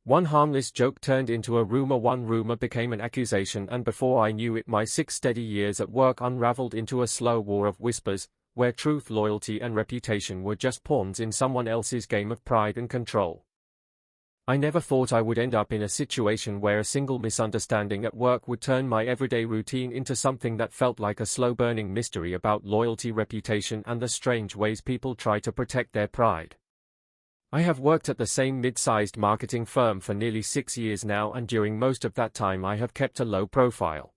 One harmless joke turned into a rumor, one rumor became an accusation, and before I knew it, my 6 steady years at work unraveled into a slow war of whispers, where truth, loyalty, and reputation were just pawns in someone else's game of pride and control. I never thought I would end up in a situation where a single misunderstanding at work would turn my everyday routine into something that felt like a slow-burning mystery about loyalty, reputation, and the strange ways people try to protect their pride. I have worked at the same mid-sized marketing firm for nearly 6 years now, and during most of that time I have kept a low profile.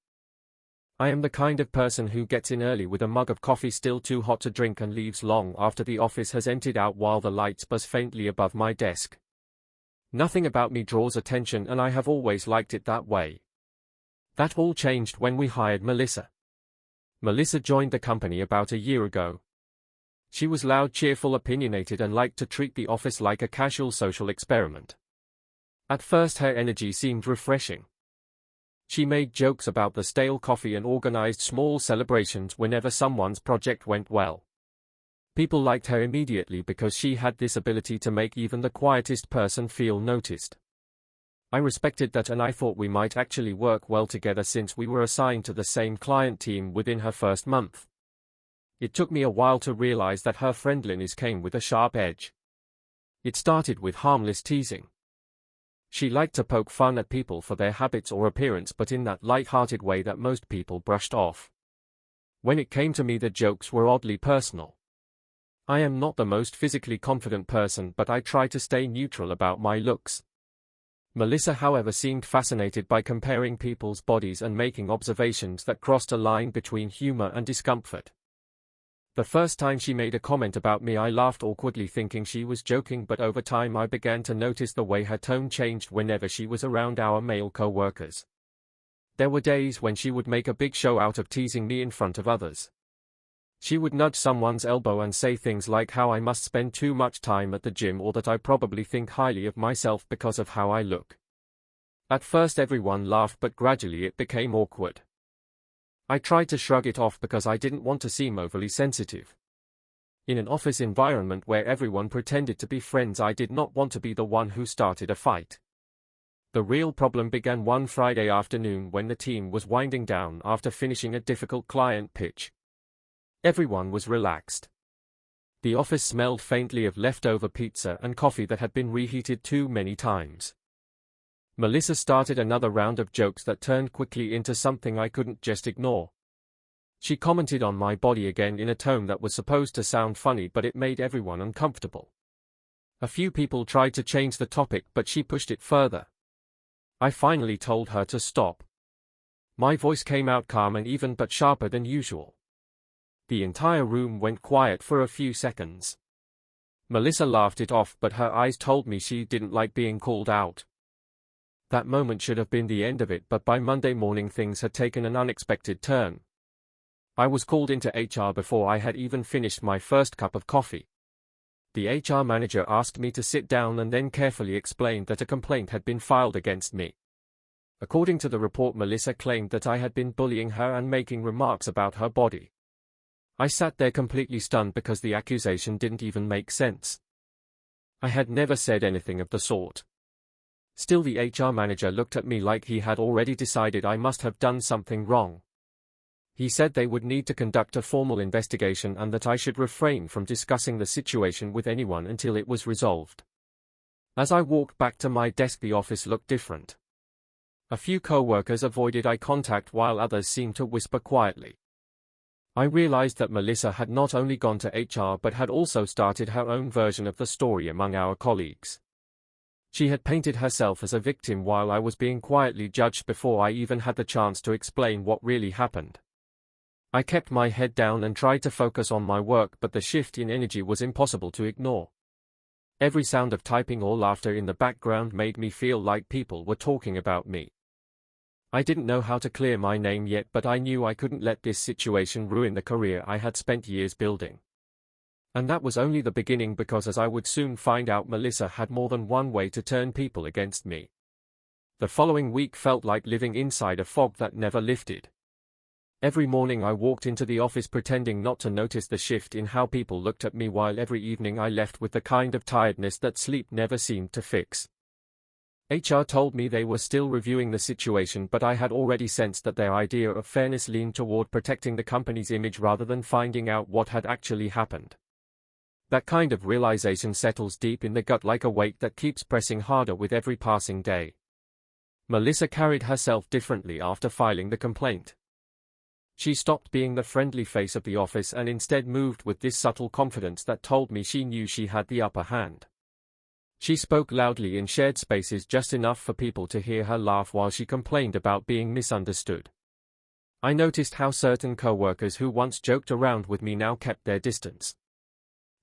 I am the kind of person who gets in early with a mug of coffee still too hot to drink and leaves long after the office has emptied out while the lights buzz faintly above my desk. Nothing about me draws attention, and I have always liked it that way. That all changed when we hired Melissa. Melissa joined the company about a year ago. She was loud, cheerful, opinionated, and liked to treat the office like a casual social experiment. At first her energy seemed refreshing. She made jokes about the stale coffee and organized small celebrations whenever someone's project went well. People liked her immediately because she had this ability to make even the quietest person feel noticed. I respected that, and I thought we might actually work well together since we were assigned to the same client team within her first month. It took me a while to realize that her friendliness came with a sharp edge. It started with harmless teasing. She liked to poke fun at people for their habits or appearance, but in that light-hearted way that most people brushed off. When it came to me, the jokes were oddly personal. I am not the most physically confident person, but I try to stay neutral about my looks. Melissa, however, seemed fascinated by comparing people's bodies and making observations that crossed a line between humor and discomfort. The first time she made a comment about me, I laughed awkwardly thinking she was joking, but over time I began to notice the way her tone changed whenever she was around our male co-workers. There were days when she would make a big show out of teasing me in front of others. She would nudge someone's elbow and say things like how I must spend too much time at the gym, or that I probably think highly of myself because of how I look. At first everyone laughed, but gradually it became awkward. I tried to shrug it off because I didn't want to seem overly sensitive. In an office environment where everyone pretended to be friends, I did not want to be the one who started a fight. The real problem began one Friday afternoon when the team was winding down after finishing a difficult client pitch. Everyone was relaxed. The office smelled faintly of leftover pizza and coffee that had been reheated too many times. Melissa started another round of jokes that turned quickly into something I couldn't just ignore. She commented on my body again in a tone that was supposed to sound funny, but it made everyone uncomfortable. A few people tried to change the topic, but she pushed it further. I finally told her to stop. My voice came out calm and even, but sharper than usual. The entire room went quiet for a few seconds. Melissa laughed it off, but her eyes told me she didn't like being called out. That moment should have been the end of it, but by Monday morning things had taken an unexpected turn. I was called into HR before I had even finished my first cup of coffee. The HR manager asked me to sit down and then carefully explained that a complaint had been filed against me. According to the report, Melissa claimed that I had been bullying her and making remarks about her body. I sat there completely stunned because the accusation didn't even make sense. I had never said anything of the sort. Still, the HR manager looked at me like he had already decided I must have done something wrong. He said they would need to conduct a formal investigation and that I should refrain from discussing the situation with anyone until it was resolved. As I walked back to my desk, the office looked different. A few co-workers avoided eye contact while others seemed to whisper quietly. I realized that Melissa had not only gone to HR but had also started her own version of the story among our colleagues. She had painted herself as a victim while I was being quietly judged before I even had the chance to explain what really happened. I kept my head down and tried to focus on my work, but the shift in energy was impossible to ignore. Every sound of typing or laughter in the background made me feel like people were talking about me. I didn't know how to clear my name yet, but I knew I couldn't let this situation ruin the career I had spent years building. And that was only the beginning, because as I would soon find out, Melissa had more than one way to turn people against me. The following week felt like living inside a fog that never lifted. Every morning I walked into the office pretending not to notice the shift in how people looked at me, while every evening I left with the kind of tiredness that sleep never seemed to fix. HR told me they were still reviewing the situation, but I had already sensed that their idea of fairness leaned toward protecting the company's image rather than finding out what had actually happened. That kind of realization settles deep in the gut like a weight that keeps pressing harder with every passing day. Melissa carried herself differently after filing the complaint. She stopped being the friendly face of the office and instead moved with this subtle confidence that told me she knew she had the upper hand. She spoke loudly in shared spaces, just enough for people to hear her laugh while she complained about being misunderstood. I noticed how certain coworkers who once joked around with me now kept their distance.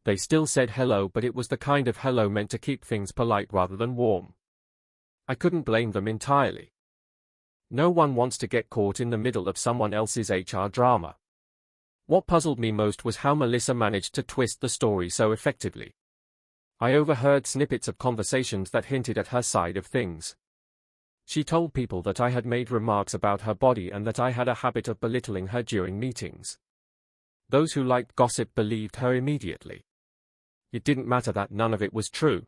They still said hello, but it was the kind of hello meant to keep things polite rather than warm. I couldn't blame them entirely. No one wants to get caught in the middle of someone else's HR drama. What puzzled me most was how Melissa managed to twist the story so effectively. I overheard snippets of conversations that hinted at her side of things. She told people that I had made remarks about her body and that I had a habit of belittling her during meetings. Those who liked gossip believed her immediately. It didn't matter that none of it was true.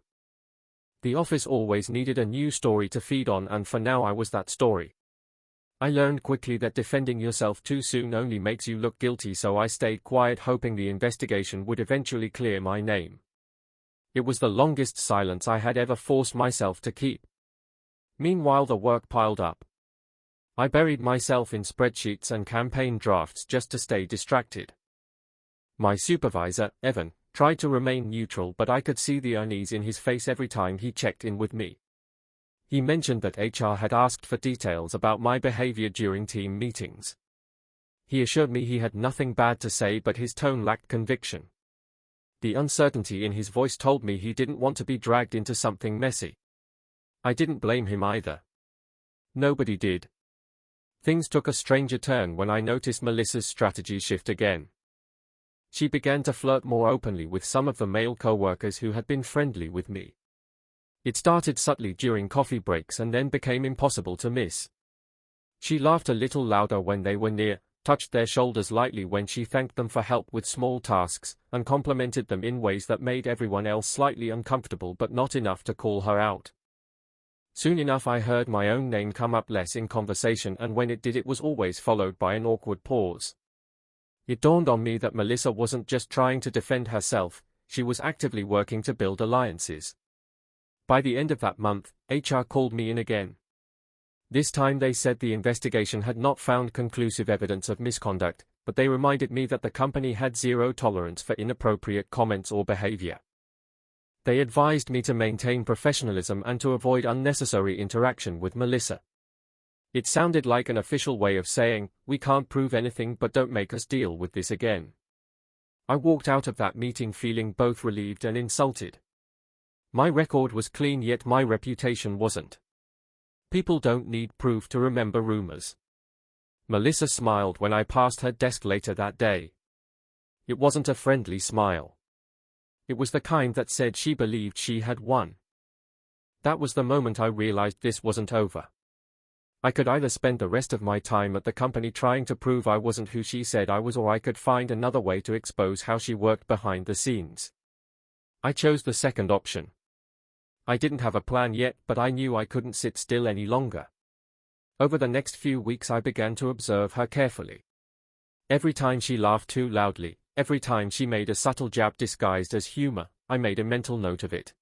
The office always needed a new story to feed on, and for now I was that story. I learned quickly that defending yourself too soon only makes you look guilty, so I stayed quiet, hoping the investigation would eventually clear my name. It was the longest silence I had ever forced myself to keep. Meanwhile, the work piled up. I buried myself in spreadsheets and campaign drafts just to stay distracted. My supervisor, Evan, tried to remain neutral, but I could see the unease in his face every time he checked in with me. He mentioned that HR had asked for details about my behavior during team meetings. He assured me he had nothing bad to say, but his tone lacked conviction. The uncertainty in his voice told me he didn't want to be dragged into something messy. I didn't blame him either. Nobody did. Things took a stranger turn when I noticed Melissa's strategy shift again. She began to flirt more openly with some of the male coworkers who had been friendly with me. It started subtly during coffee breaks and then became impossible to miss. She laughed a little louder when they were near, touched their shoulders lightly when she thanked them for help with small tasks, and complimented them in ways that made everyone else slightly uncomfortable but not enough to call her out. Soon enough I heard my own name come up less in conversation, and when it did, it was always followed by an awkward pause. It dawned on me that Melissa wasn't just trying to defend herself, she was actively working to build alliances. By the end of that month, HR called me in again. This time they said the investigation had not found conclusive evidence of misconduct, but they reminded me that the company had zero tolerance for inappropriate comments or behavior. They advised me to maintain professionalism and to avoid unnecessary interaction with Melissa. It sounded like an official way of saying, "We can't prove anything, but don't make us deal with this again." I walked out of that meeting feeling both relieved and insulted. My record was clean, yet my reputation wasn't. People don't need proof to remember rumors. Melissa smiled when I passed her desk later that day. It wasn't a friendly smile. It was the kind that said she believed she had won. That was the moment I realized this wasn't over. I could either spend the rest of my time at the company trying to prove I wasn't who she said I was, or I could find another way to expose how she worked behind the scenes. I chose the second option. I didn't have a plan yet, but I knew I couldn't sit still any longer. Over the next few weeks I began to observe her carefully. Every time she laughed too loudly, every time she made a subtle jab disguised as humor, I made a mental note of it.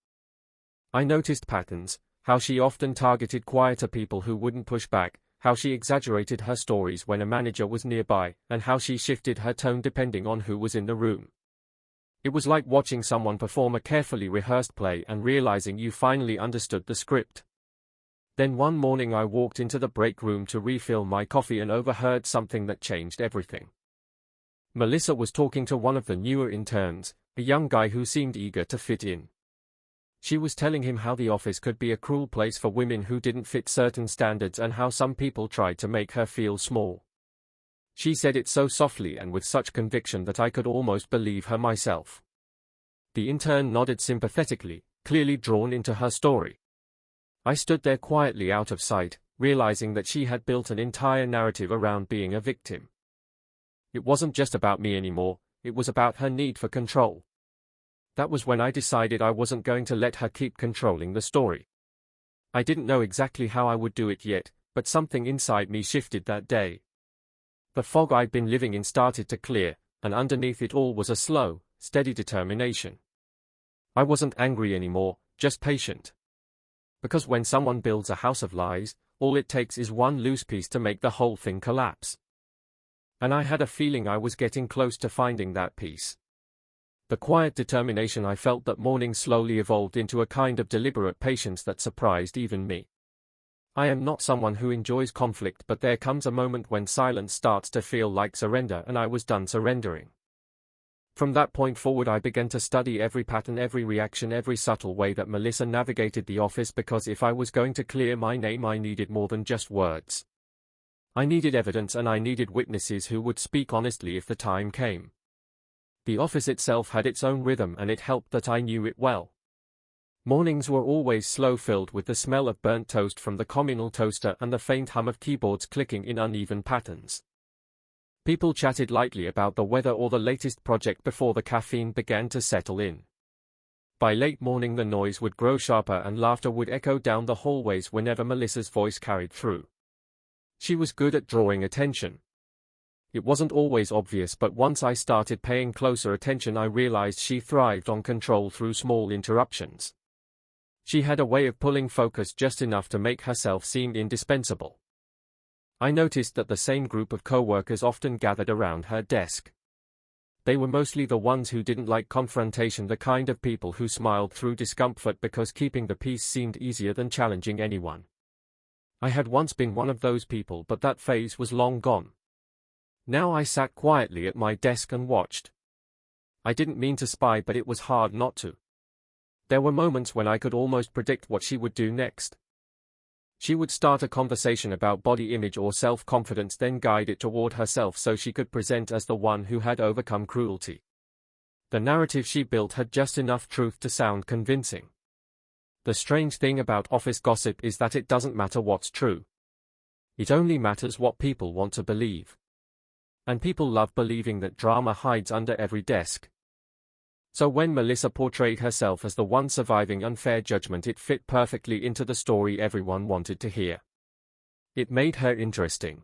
I noticed patterns, how she often targeted quieter people who wouldn't push back, how she exaggerated her stories when a manager was nearby, and how she shifted her tone depending on who was in the room. It was like watching someone perform a carefully rehearsed play and realizing you finally understood the script. Then one morning I walked into the break room to refill my coffee and overheard something that changed everything. Melissa was talking to one of the newer interns, a young guy who seemed eager to fit in. She was telling him how the office could be a cruel place for women who didn't fit certain standards and how some people tried to make her feel small. She said it so softly and with such conviction that I could almost believe her myself. The intern nodded sympathetically, clearly drawn into her story. I stood there quietly out of sight, realizing that she had built an entire narrative around being a victim. It wasn't just about me anymore, it was about her need for control. That was when I decided I wasn't going to let her keep controlling the story. I didn't know exactly how I would do it yet, but something inside me shifted that day. The fog I'd been living in started to clear, and underneath it all was a slow, steady determination. I wasn't angry anymore, just patient. Because when someone builds a house of lies, all it takes is one loose piece to make the whole thing collapse. And I had a feeling I was getting close to finding that piece. The quiet determination I felt that morning slowly evolved into a kind of deliberate patience that surprised even me. I am not someone who enjoys conflict, but there comes a moment when silence starts to feel like surrender, and I was done surrendering. From that point forward I began to study every pattern, every reaction, every subtle way that Melissa navigated the office, because if I was going to clear my name I needed more than just words. I needed evidence, and I needed witnesses who would speak honestly if the time came. The office itself had its own rhythm, and it helped that I knew it well. Mornings were always slow, filled with the smell of burnt toast from the communal toaster and the faint hum of keyboards clicking in uneven patterns. People chatted lightly about the weather or the latest project before the caffeine began to settle in. By late morning the noise would grow sharper and laughter would echo down the hallways whenever Melissa's voice carried through. She was good at drawing attention. It wasn't always obvious, but once I started paying closer attention I realized she thrived on control through small interruptions. She had a way of pulling focus just enough to make herself seem indispensable. I noticed that the same group of coworkers often gathered around her desk. They were mostly the ones who didn't like confrontation, the kind of people who smiled through discomfort because keeping the peace seemed easier than challenging anyone. I had once been one of those people, but that phase was long gone. Now I sat quietly at my desk and watched. I didn't mean to spy, but it was hard not to. There were moments when I could almost predict what she would do next. She would start a conversation about body image or self-confidence, then guide it toward herself so she could present as the one who had overcome cruelty. The narrative she built had just enough truth to sound convincing. The strange thing about office gossip is that it doesn't matter what's true. It only matters what people want to believe. And people love believing that drama hides under every desk. So when Melissa portrayed herself as the one surviving unfair judgment, it fit perfectly into the story everyone wanted to hear. It made her interesting.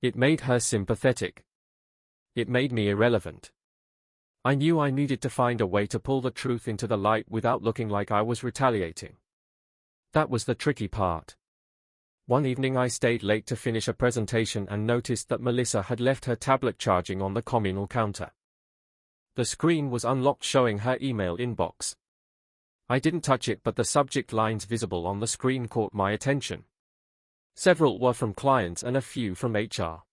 It made her sympathetic. It made me irrelevant. I knew I needed to find a way to pull the truth into the light without looking like I was retaliating. That was the tricky part. One evening I stayed late to finish a presentation and noticed that Melissa had left her tablet charging on the communal counter. The screen was unlocked, showing her email inbox. I didn't touch it, but the subject lines visible on the screen caught my attention. Several were from clients and a few from HR.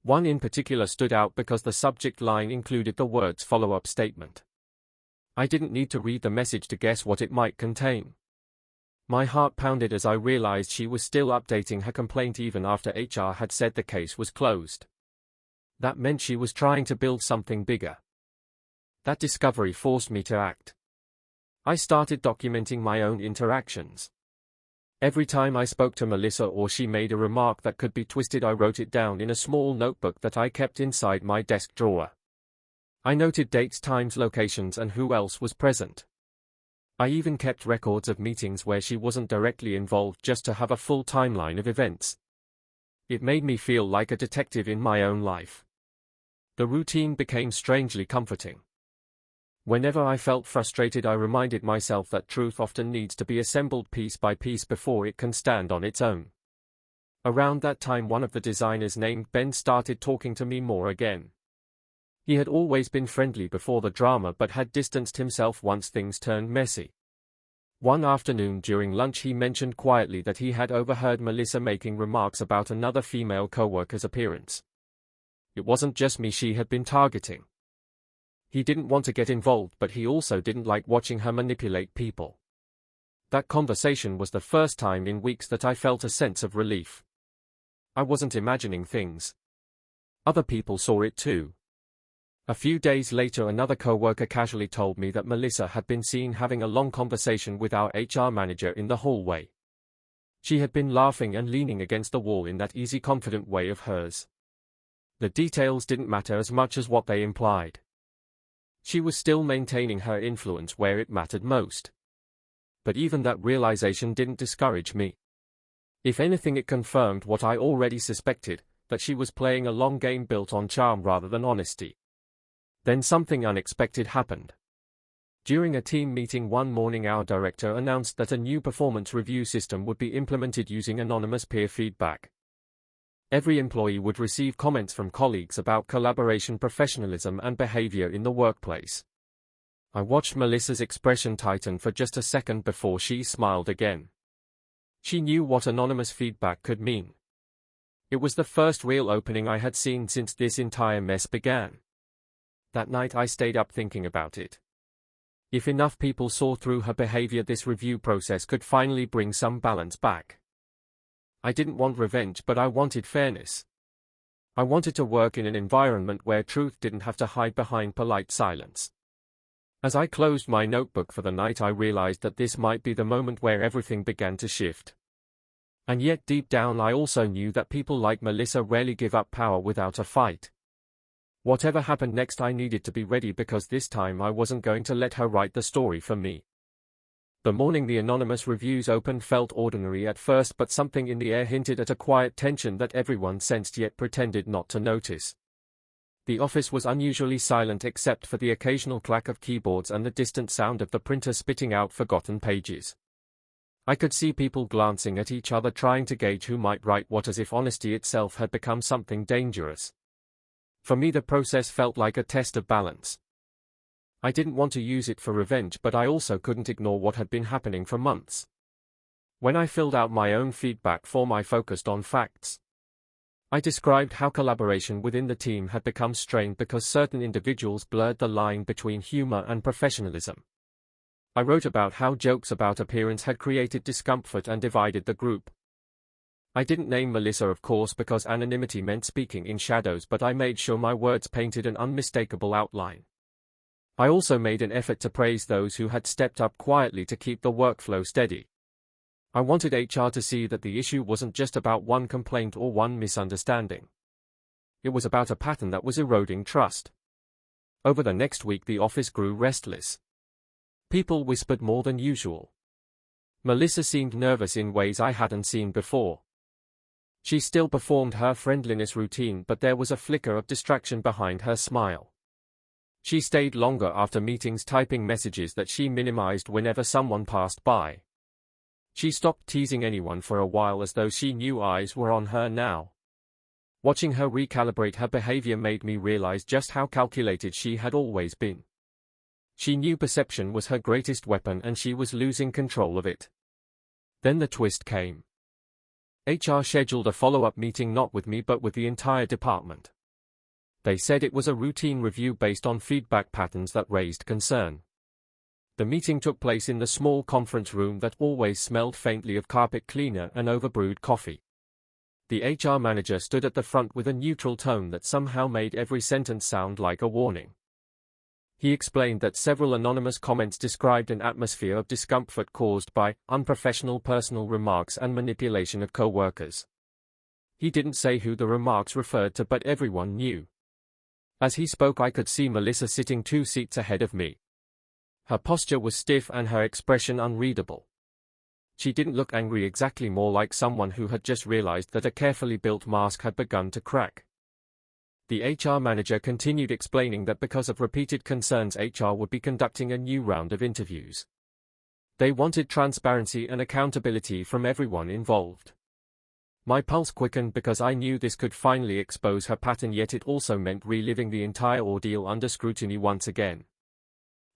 One in particular stood out because the subject line included the words "follow-up statement." I didn't need to read the message to guess what it might contain. My heart pounded as I realized she was still updating her complaint even after HR had said the case was closed. That meant she was trying to build something bigger. That discovery forced me to act. I started documenting my own interactions. Every time I spoke to Melissa or she made a remark that could be twisted, I wrote it down in a small notebook that I kept inside my desk drawer. I noted dates, times, locations, and who else was present. I even kept records of meetings where she wasn't directly involved, just to have a full timeline of events. It made me feel like a detective in my own life. The routine became strangely comforting. Whenever I felt frustrated, I reminded myself that truth often needs to be assembled piece by piece before it can stand on its own. Around that time, one of the designers named Ben started talking to me more again. He had always been friendly before the drama, but had distanced himself once things turned messy. One afternoon during lunch he mentioned quietly that he had overheard Melissa making remarks about another female coworker's appearance. It wasn't just me she had been targeting. He didn't want to get involved, but he also didn't like watching her manipulate people. That conversation was the first time in weeks that I felt a sense of relief. I wasn't imagining things. Other people saw it too. A few days later, another coworker casually told me that Melissa had been seen having a long conversation with our HR manager in the hallway. She had been laughing and leaning against the wall in that easy, confident way of hers. The details didn't matter as much as what they implied. She was still maintaining her influence where it mattered most. But even that realization didn't discourage me. If anything, it confirmed what I already suspected, that she was playing a long game built on charm rather than honesty. Then something unexpected happened. During a team meeting one morning, our director announced that a new performance review system would be implemented using anonymous peer feedback. Every employee would receive comments from colleagues about collaboration, professionalism, and behavior in the workplace. I watched Melissa's expression tighten for just a second before she smiled again. She knew what anonymous feedback could mean. It was the first real opening I had seen since this entire mess began. That night I stayed up thinking about it. If enough people saw through her behavior, this review process could finally bring some balance back. I didn't want revenge, but I wanted fairness. I wanted to work in an environment where truth didn't have to hide behind polite silence. As I closed my notebook for the night, I realized that this might be the moment where everything began to shift. And yet deep down I also knew that people like Melissa rarely give up power without a fight. Whatever happened next, I needed to be ready, because this time I wasn't going to let her write the story for me. The morning the anonymous reviews opened felt ordinary at first, but something in the air hinted at a quiet tension that everyone sensed yet pretended not to notice. The office was unusually silent except for the occasional clack of keyboards and the distant sound of the printer spitting out forgotten pages. I could see people glancing at each other, trying to gauge who might write what, as if honesty itself had become something dangerous. For me, the process felt like a test of balance. I didn't want to use it for revenge, but I also couldn't ignore what had been happening for months. When I filled out my own feedback form, I focused on facts. I described how collaboration within the team had become strained because certain individuals blurred the line between humor and professionalism. I wrote about how jokes about appearance had created discomfort and divided the group. I didn't name Melissa, of course, because anonymity meant speaking in shadows, but I made sure my words painted an unmistakable outline. I also made an effort to praise those who had stepped up quietly to keep the workflow steady. I wanted HR to see that the issue wasn't just about one complaint or one misunderstanding. It was about a pattern that was eroding trust. Over the next week, the office grew restless. People whispered more than usual. Melissa seemed nervous in ways I hadn't seen before. She still performed her friendliness routine, but there was a flicker of distraction behind her smile. She stayed longer after meetings, typing messages that she minimized whenever someone passed by. She stopped teasing anyone for a while, as though she knew eyes were on her now. Watching her recalibrate her behavior made me realize just how calculated she had always been. She knew perception was her greatest weapon, and she was losing control of it. Then the twist came. HR scheduled a follow-up meeting, not with me but with the entire department. They said it was a routine review based on feedback patterns that raised concern. The meeting took place in the small conference room that always smelled faintly of carpet cleaner and overbrewed coffee. The HR manager stood at the front with a neutral tone that somehow made every sentence sound like a warning. He explained that several anonymous comments described an atmosphere of discomfort caused by unprofessional personal remarks and manipulation of coworkers. He didn't say who the remarks referred to, but everyone knew. As he spoke, I could see Melissa sitting 2 seats ahead of me. Her posture was stiff and her expression unreadable. She didn't look angry, exactly, more like someone who had just realized that a carefully built mask had begun to crack. The HR manager continued, explaining that because of repeated concerns, HR would be conducting a new round of interviews. They wanted transparency and accountability from everyone involved. My pulse quickened because I knew this could finally expose her pattern, yet it also meant reliving the entire ordeal under scrutiny once again.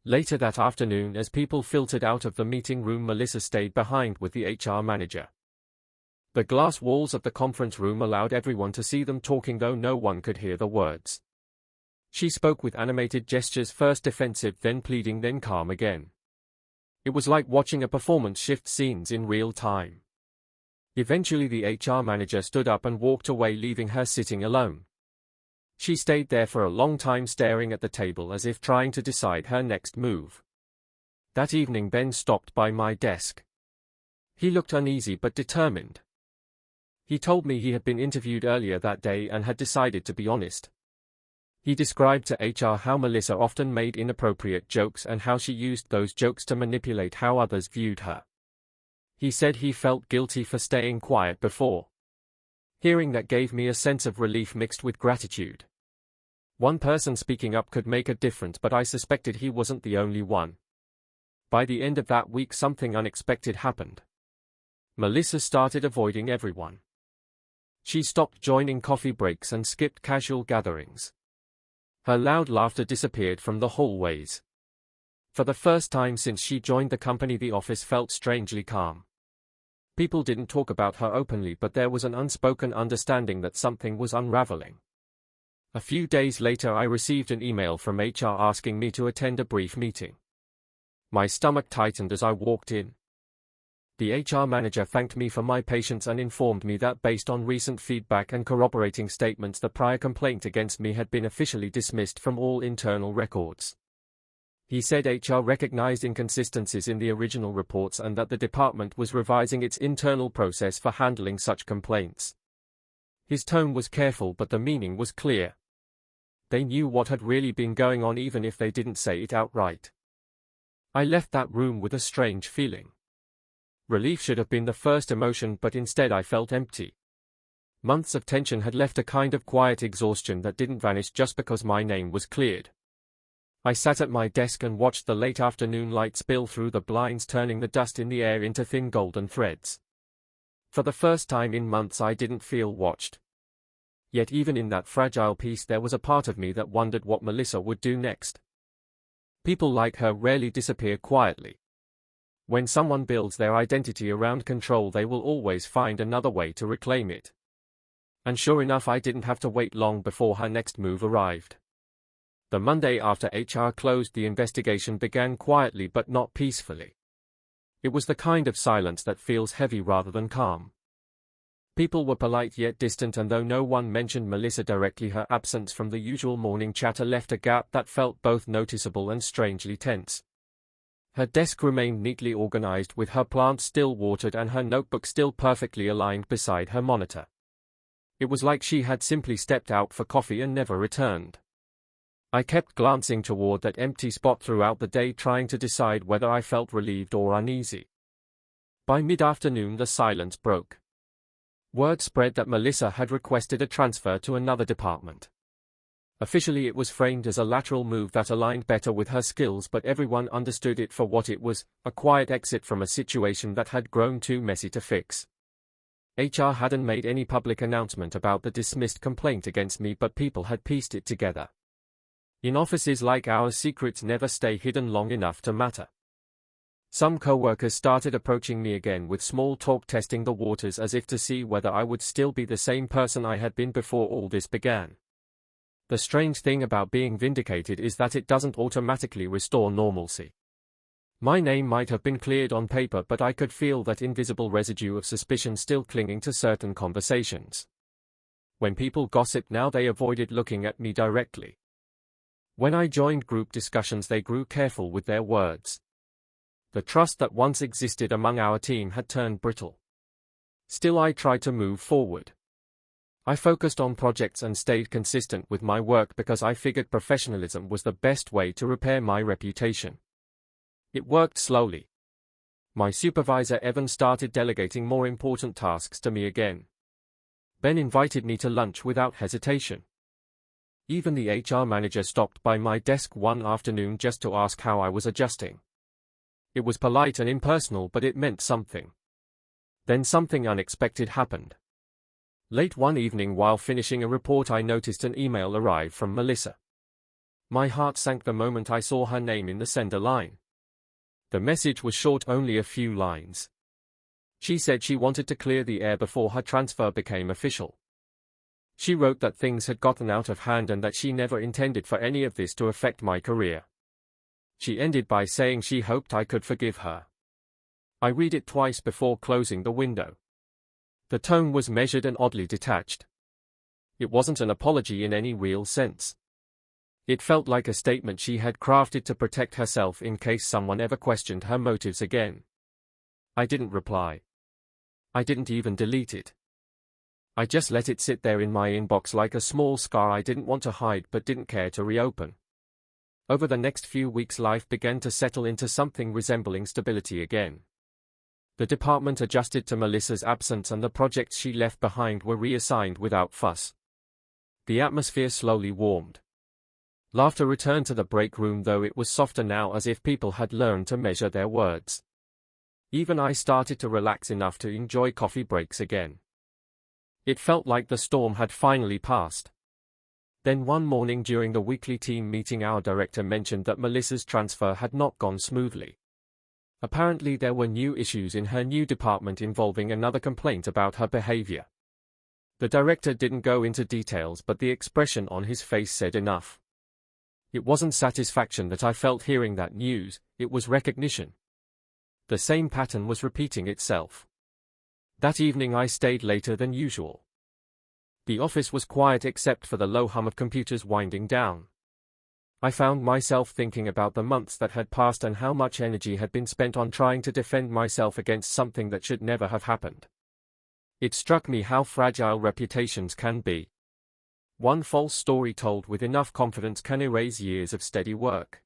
Later that afternoon, as people filtered out of the meeting room, Melissa stayed behind with the HR manager. The glass walls of the conference room allowed everyone to see them talking, though no one could hear the words. She spoke with animated gestures, first defensive, then pleading, then calm again. It was like watching a performance shift scenes in real time. Eventually the HR manager stood up and walked away, leaving her sitting alone. She stayed there for a long time, staring at the table as if trying to decide her next move. That evening Ben stopped by my desk. He looked uneasy but determined. He told me he had been interviewed earlier that day and had decided to be honest. He described to HR how Melissa often made inappropriate jokes and how she used those jokes to manipulate how others viewed her. He said he felt guilty for staying quiet before. Hearing that gave me a sense of relief mixed with gratitude. One person speaking up could make a difference, but I suspected he wasn't the only one. By the end of that week, something unexpected happened. Melissa started avoiding everyone. She stopped joining coffee breaks and skipped casual gatherings. Her loud laughter disappeared from the hallways. For the first time since she joined the company, the office felt strangely calm. People didn't talk about her openly, but there was an unspoken understanding that something was unraveling. A few days later, I received an email from HR asking me to attend a brief meeting. My stomach tightened as I walked in. The HR manager thanked me for my patience and informed me that based on recent feedback and corroborating statements, the prior complaint against me had been officially dismissed from all internal records. He said HR recognized inconsistencies in the original reports and that the department was revising its internal process for handling such complaints. His tone was careful, but the meaning was clear. They knew what had really been going on, even if they didn't say it outright. I left that room with a strange feeling. Relief should have been the first emotion, but instead I felt empty. Months of tension had left a kind of quiet exhaustion that didn't vanish just because my name was cleared. I sat at my desk and watched the late afternoon light spill through the blinds, turning the dust in the air into thin golden threads. For the first time in months, I didn't feel watched. Yet even in that fragile peace, there was a part of me that wondered what Melissa would do next. People like her rarely disappear quietly. When someone builds their identity around control, they will always find another way to reclaim it. And sure enough, I didn't have to wait long before her next move arrived. The Monday after HR closed, the investigation began quietly but not peacefully. It was the kind of silence that feels heavy rather than calm. People were polite yet distant, and though no one mentioned Melissa directly, her absence from the usual morning chatter left a gap that felt both noticeable and strangely tense. Her desk remained neatly organized, with her plants still watered and her notebook still perfectly aligned beside her monitor. It was like she had simply stepped out for coffee and never returned. I kept glancing toward that empty spot throughout the day, trying to decide whether I felt relieved or uneasy. By mid-afternoon, the silence broke. Word spread that Melissa had requested a transfer to another department. Officially, it was framed as a lateral move that aligned better with her skills, but everyone understood it for what it was: a quiet exit from a situation that had grown too messy to fix. HR hadn't made any public announcement about the dismissed complaint against me, but people had pieced it together. In offices like ours, secrets never stay hidden long enough to matter. Some coworkers started approaching me again with small talk, testing the waters as if to see whether I would still be the same person I had been before all this began. The strange thing about being vindicated is that it doesn't automatically restore normalcy. My name might have been cleared on paper, but I could feel that invisible residue of suspicion still clinging to certain conversations. When people gossiped now, they avoided looking at me directly. When I joined group discussions, they grew careful with their words. The trust that once existed among our team had turned brittle. Still, I tried to move forward. I focused on projects and stayed consistent with my work because I figured professionalism was the best way to repair my reputation. It worked slowly. My supervisor Evan started delegating more important tasks to me again. Ben invited me to lunch without hesitation. Even the HR manager stopped by my desk one afternoon just to ask how I was adjusting. It was polite and impersonal, but it meant something. Then something unexpected happened. Late one evening, while finishing a report, I noticed an email arrive from Melissa. My heart sank the moment I saw her name in the sender line. The message was short, only a few lines. She said she wanted to clear the air before her transfer became official. She wrote that things had gotten out of hand and that she never intended for any of this to affect my career. She ended by saying she hoped I could forgive her. I read it twice before closing the window. The tone was measured and oddly detached. It wasn't an apology in any real sense. It felt like a statement she had crafted to protect herself in case someone ever questioned her motives again. I didn't reply. I didn't even delete it. I just let it sit there in my inbox like a small scar I didn't want to hide but didn't care to reopen. Over the next few weeks, life began to settle into something resembling stability again. The department adjusted to Melissa's absence and the projects she left behind were reassigned without fuss. The atmosphere slowly warmed. Laughter returned to the break room, though it was softer now, as if people had learned to measure their words. Even I started to relax enough to enjoy coffee breaks again. It felt like the storm had finally passed. Then one morning during the weekly team meeting, our director mentioned that Melissa's transfer had not gone smoothly. Apparently there were new issues in her new department involving another complaint about her behavior. The director didn't go into details, but the expression on his face said enough. It wasn't satisfaction that I felt hearing that news, it was recognition. The same pattern was repeating itself. That evening I stayed later than usual. The office was quiet except for the low hum of computers winding down. I found myself thinking about the months that had passed and how much energy had been spent on trying to defend myself against something that should never have happened. It struck me how fragile reputations can be. One false story told with enough confidence can erase years of steady work.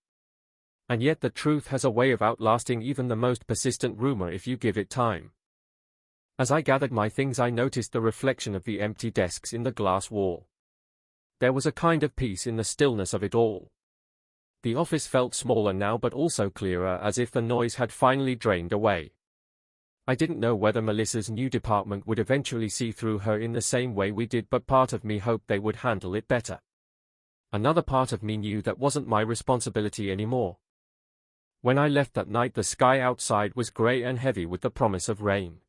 And yet the truth has a way of outlasting even the most persistent rumor if you give it time. As I gathered my things, I noticed the reflection of the empty desks in the glass wall. There was a kind of peace in the stillness of it all. The office felt smaller now, but also clearer, as if the noise had finally drained away. I didn't know whether Melissa's new department would eventually see through her in the same way we did, but part of me hoped they would handle it better. Another part of me knew that wasn't my responsibility anymore. When I left that night, the sky outside was grey and heavy with the promise of rain.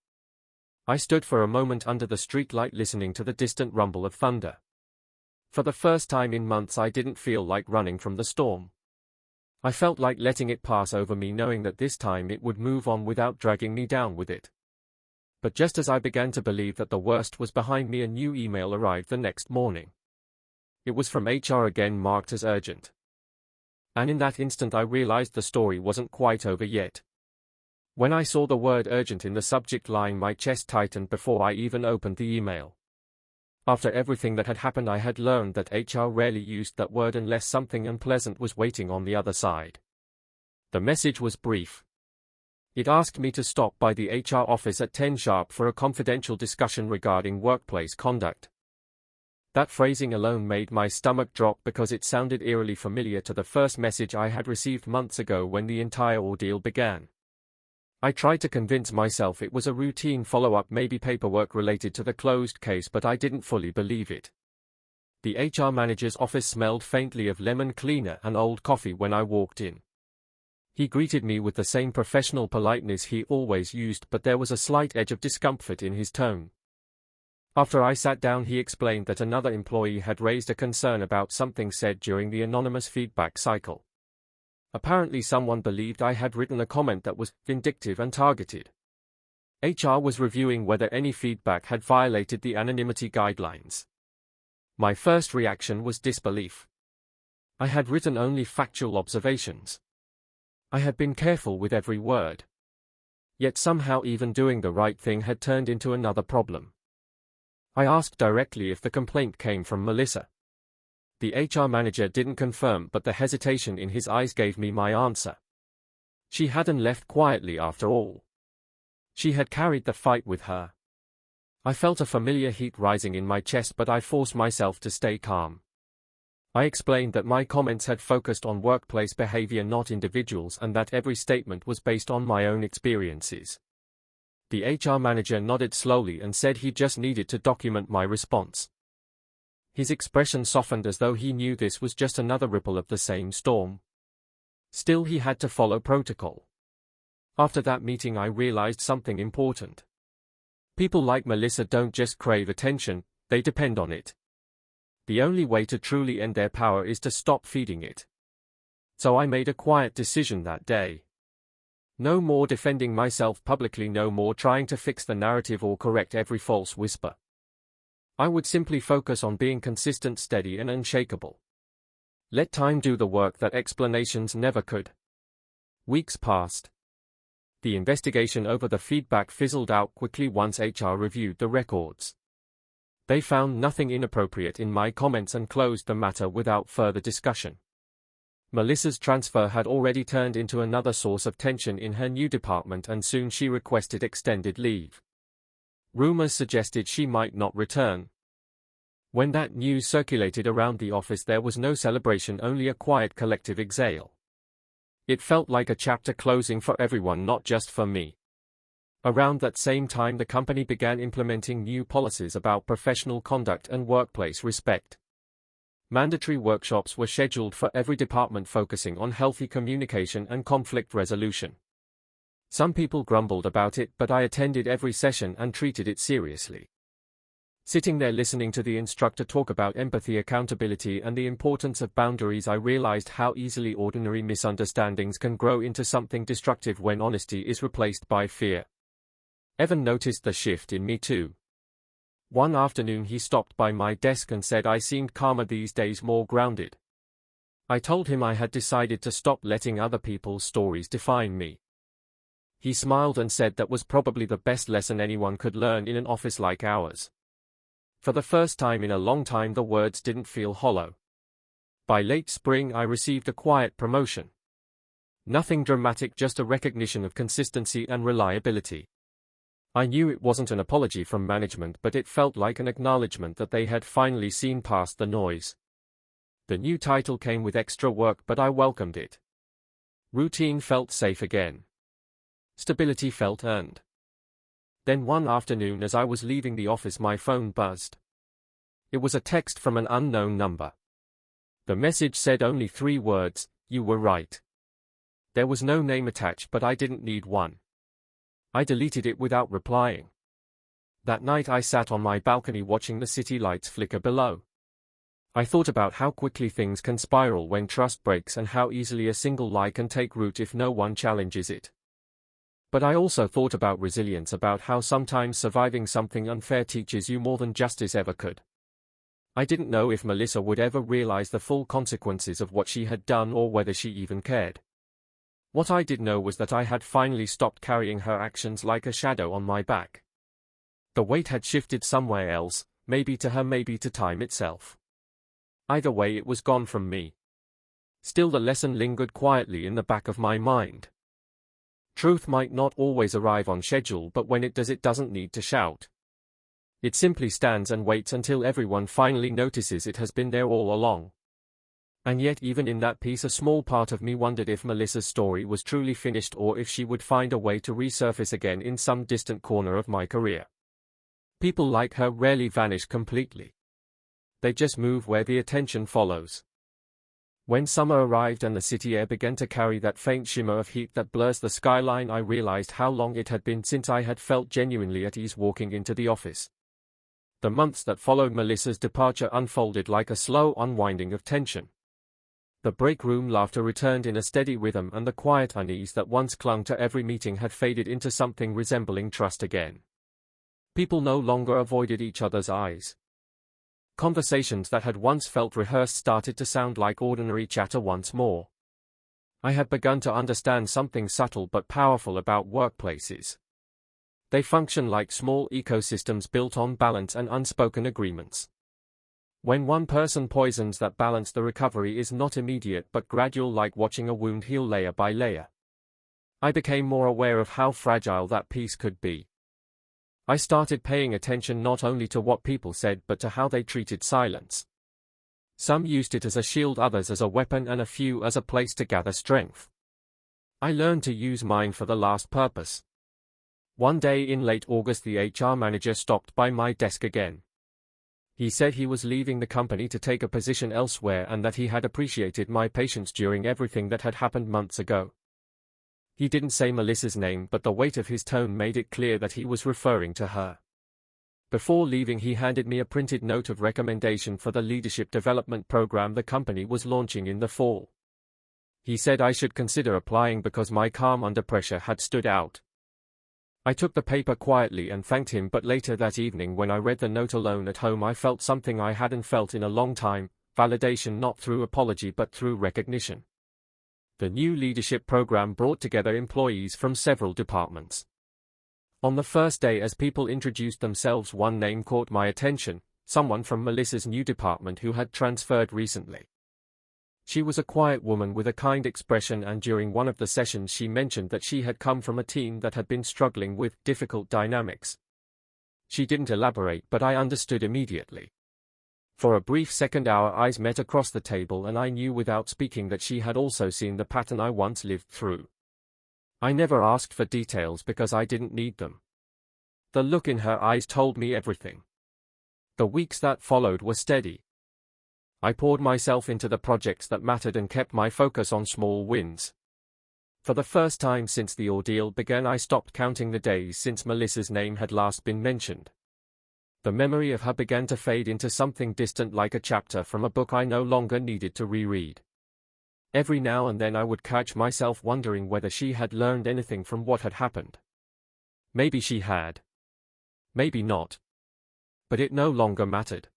I stood for a moment under the streetlight listening to the distant rumble of thunder. For the first time in months I didn't feel like running from the storm. I felt like letting it pass over me, knowing that this time it would move on without dragging me down with it. But just as I began to believe that the worst was behind me, a new email arrived the next morning. It was from HR again, marked as urgent. And in that instant I realized the story wasn't quite over yet. When I saw the word urgent in the subject line, my chest tightened before I even opened the email. After everything that had happened, I had learned that HR rarely used that word unless something unpleasant was waiting on the other side. The message was brief. It asked me to stop by the HR office at 10 sharp for a confidential discussion regarding workplace conduct. That phrasing alone made my stomach drop because it sounded eerily familiar to the first message I had received months ago when the entire ordeal began. I tried to convince myself it was a routine follow-up, maybe paperwork related to the closed case, but I didn't fully believe it. The HR manager's office smelled faintly of lemon cleaner and old coffee when I walked in. He greeted me with the same professional politeness he always used, but there was a slight edge of discomfort in his tone. After I sat down, he explained that another employee had raised a concern about something said during the anonymous feedback cycle. Apparently someone believed I had written a comment that was vindictive and targeted. HR was reviewing whether any feedback had violated the anonymity guidelines. My first reaction was disbelief. I had written only factual observations. I had been careful with every word. Yet somehow even doing the right thing had turned into another problem. I asked directly if the complaint came from Melissa. The HR manager didn't confirm, but the hesitation in his eyes gave me my answer. She hadn't left quietly after all. She had carried the fight with her. I felt a familiar heat rising in my chest, but I forced myself to stay calm. I explained that my comments had focused on workplace behavior, not individuals, and that every statement was based on my own experiences. The HR manager nodded slowly and said he just needed to document my response. His expression softened as though he knew this was just another ripple of the same storm. Still, he had to follow protocol. After that meeting, I realized something important. People like Melissa don't just crave attention, they depend on it. The only way to truly end their power is to stop feeding it. So I made a quiet decision that day. No more defending myself publicly, no more trying to fix the narrative or correct every false whisper. I would simply focus on being consistent, steady, and unshakable. Let time do the work that explanations never could. Weeks passed. The investigation over the feedback fizzled out quickly once HR reviewed the records. They found nothing inappropriate in my comments and closed the matter without further discussion. Melissa's transfer had already turned into another source of tension in her new department, and soon she requested extended leave. Rumors suggested she might not return. When that news circulated around the office, there was no celebration, only a quiet collective exhale. It felt like a chapter closing for everyone, not just for me. Around that same time, the company began implementing new policies about professional conduct and workplace respect. Mandatory workshops were scheduled for every department, focusing on healthy communication and conflict resolution. Some people grumbled about it, but I attended every session and treated it seriously. Sitting there listening to the instructor talk about empathy, accountability, and the importance of boundaries, I realized how easily ordinary misunderstandings can grow into something destructive when honesty is replaced by fear. Evan noticed the shift in me too. One afternoon he stopped by my desk and said I seemed calmer these days, more grounded. I told him I had decided to stop letting other people's stories define me. He smiled and said that was probably the best lesson anyone could learn in an office like ours. For the first time in a long time, the words didn't feel hollow. By late spring, I received a quiet promotion. Nothing dramatic, just a recognition of consistency and reliability. I knew it wasn't an apology from management, but it felt like an acknowledgement that they had finally seen past the noise. The new title came with extra work, but I welcomed it. Routine felt safe again. Stability felt earned. Then one afternoon, as I was leaving the office, my phone buzzed. It was a text from an unknown number. The message said only 3 words, "You were right." There was no name attached, but I didn't need one. I deleted it without replying. That night I sat on my balcony watching the city lights flicker below. I thought about how quickly things can spiral when trust breaks, and how easily a single lie can take root if no one challenges it. But I also thought about resilience, about how sometimes surviving something unfair teaches you more than justice ever could. I didn't know if Melissa would ever realize the full consequences of what she had done, or whether she even cared. What I did know was that I had finally stopped carrying her actions like a shadow on my back. The weight had shifted somewhere else, maybe to her, maybe to time itself. Either way, it was gone from me. Still, the lesson lingered quietly in the back of my mind. Truth might not always arrive on schedule, but when it does, it doesn't need to shout. It simply stands and waits until everyone finally notices it has been there all along. And yet, even in that piece, a small part of me wondered if Melissa's story was truly finished, or if she would find a way to resurface again in some distant corner of my career. People like her rarely vanish completely. They just move where the attention follows. When summer arrived and the city air began to carry that faint shimmer of heat that blurs the skyline, I realized how long it had been since I had felt genuinely at ease walking into the office. The months that followed Melissa's departure unfolded like a slow unwinding of tension. The break room laughter returned in a steady rhythm, and the quiet unease that once clung to every meeting had faded into something resembling trust again. People no longer avoided each other's eyes. Conversations that had once felt rehearsed started to sound like ordinary chatter once more. I had begun to understand something subtle but powerful about workplaces. They function like small ecosystems built on balance and unspoken agreements. When one person poisons that balance, the recovery is not immediate but gradual, like watching a wound heal layer by layer. I became more aware of how fragile that peace could be. I started paying attention not only to what people said but to how they treated silence. Some used it as a shield, others as a weapon, and a few as a place to gather strength. I learned to use mine for the last purpose. One day in late August, the HR manager stopped by my desk again. He said he was leaving the company to take a position elsewhere, and that he had appreciated my patience during everything that had happened months ago. He didn't say Melissa's name, but the weight of his tone made it clear that he was referring to her. Before leaving, he handed me a printed note of recommendation for the leadership development program the company was launching in the fall. He said I should consider applying because my calm under pressure had stood out. I took the paper quietly and thanked him, but later that evening, when I read the note alone at home, I felt something I hadn't felt in a long time: validation, not through apology but through recognition. The new leadership program brought together employees from several departments. On the first day, as people introduced themselves, one name caught my attention: someone from Melissa's new department who had transferred recently. She was a quiet woman with a kind expression, and during one of the sessions she mentioned that she had come from a team that had been struggling with difficult dynamics. She didn't elaborate, but I understood immediately. For a brief second our eyes met across the table, and I knew without speaking that she had also seen the pattern I once lived through. I never asked for details because I didn't need them. The look in her eyes told me everything. The weeks that followed were steady. I poured myself into the projects that mattered and kept my focus on small wins. For the first time since the ordeal began, I stopped counting the days since Melissa's name had last been mentioned. The memory of her began to fade into something distant, like a chapter from a book I no longer needed to reread. Every now and then I would catch myself wondering whether she had learned anything from what had happened. Maybe she had. Maybe not. But it no longer mattered.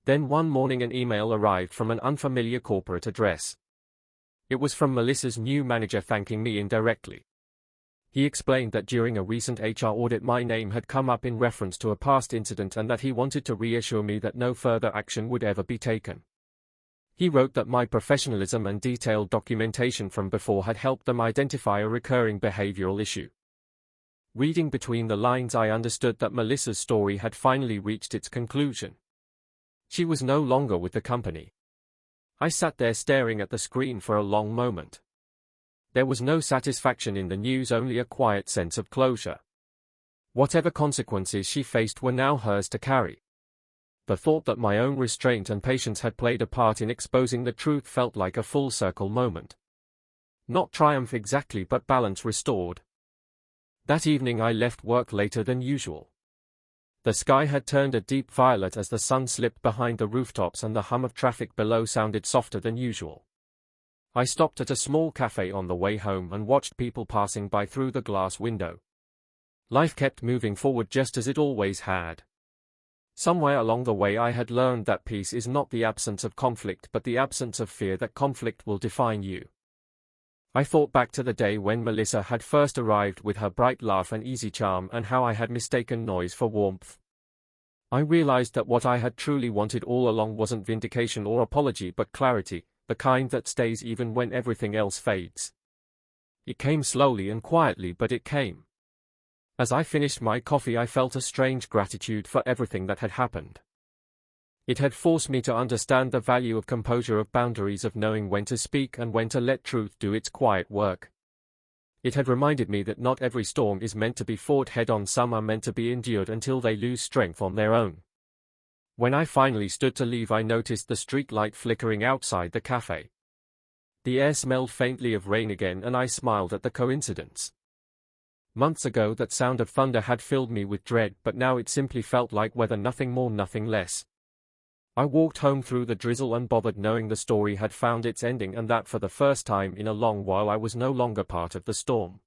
Then one morning an email arrived from an unfamiliar corporate address. It was from Melissa's new manager thanking me indirectly. He explained that during a recent HR audit my name had come up in reference to a past incident and that he wanted to reassure me that no further action would ever be taken. He wrote that my professionalism and detailed documentation from before had helped them identify a recurring behavioral issue. Reading between the lines, I understood that Melissa's story had finally reached its conclusion. She was no longer with the company. I sat there staring at the screen for a long moment. There was no satisfaction in the news, only a quiet sense of closure. Whatever consequences she faced were now hers to carry. The thought that my own restraint and patience had played a part in exposing the truth felt like a full circle moment. Not triumph exactly, but balance restored. That evening I left work later than usual. The sky had turned a deep violet as the sun slipped behind the rooftops, and the hum of traffic below sounded softer than usual. I stopped at a small cafe on the way home and watched people passing by through the glass window. Life kept moving forward just as it always had. Somewhere along the way I had learned that peace is not the absence of conflict, but the absence of fear that conflict will define you. I thought back to the day when Melissa had first arrived with her bright laugh and easy charm, and how I had mistaken noise for warmth. I realized that what I had truly wanted all along wasn't vindication or apology, but clarity, the kind that stays even when everything else fades. It came slowly and quietly, but it came. As I finished my coffee I felt a strange gratitude for everything that had happened. It had forced me to understand the value of composure, of boundaries, of knowing when to speak and when to let truth do its quiet work. It had reminded me that not every storm is meant to be fought head-on, some are meant to be endured until they lose strength on their own. When I finally stood to leave I noticed the street light flickering outside the cafe. The air smelled faintly of rain again, and I smiled at the coincidence. Months ago that sound of thunder had filled me with dread, but now it simply felt like weather, nothing more, nothing less. I walked home through the drizzle unbothered, knowing the story had found its ending, and that for the first time in a long while I was no longer part of the storm.